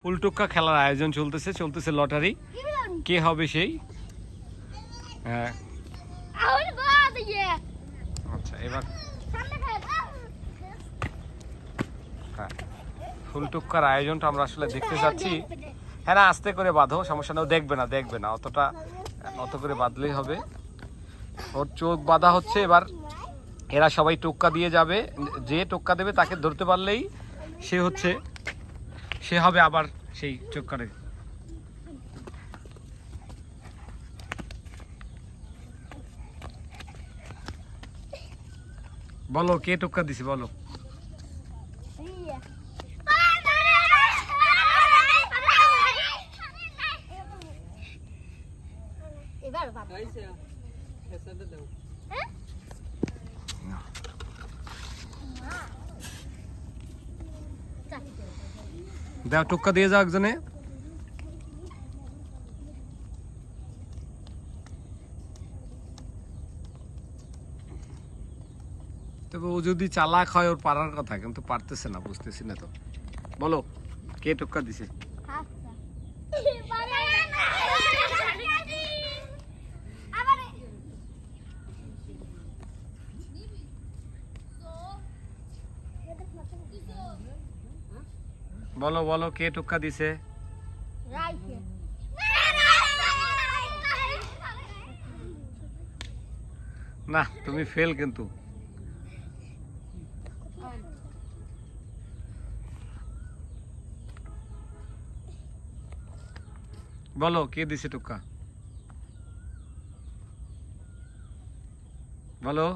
ফুলটুক্কা খেলার আয়োজন চলতেছে লটারি। কে হবে সেই? হ্যাঁ আচ্ছা, এবার ফুলটুক্কার আয়োজনটা আমরা আসলে দেখতে যাচ্ছি। হ্যাঁ না, আস্তে করে বাঁধো, সমস্যা নেই। দেখবে না অত করে বাঁধলেই হবে। ওর চোখ বাঁধা হচ্ছে। এবার এরা সবাই টোক্কা দিয়ে যাবে। যে টোক্কা দেবে তাকে ধরতে পারলেই সে হবে আবার সেই চোক্কারে। বলো কে টোক্কা দিছে, বলো। দাও, টোক্কা দিয়ে যাও একজনে। তবে ও যদি চালাক হয় ওর পারার কথা, কিন্তু পারতেছে না, বুঝতেছি না তো। বলো কে টোক্কা দিছে? বলো কে টোক্কা দিছে? না, তুমি ফেল কিন্তু। বলো কে দিছে টোক্কা, বলো।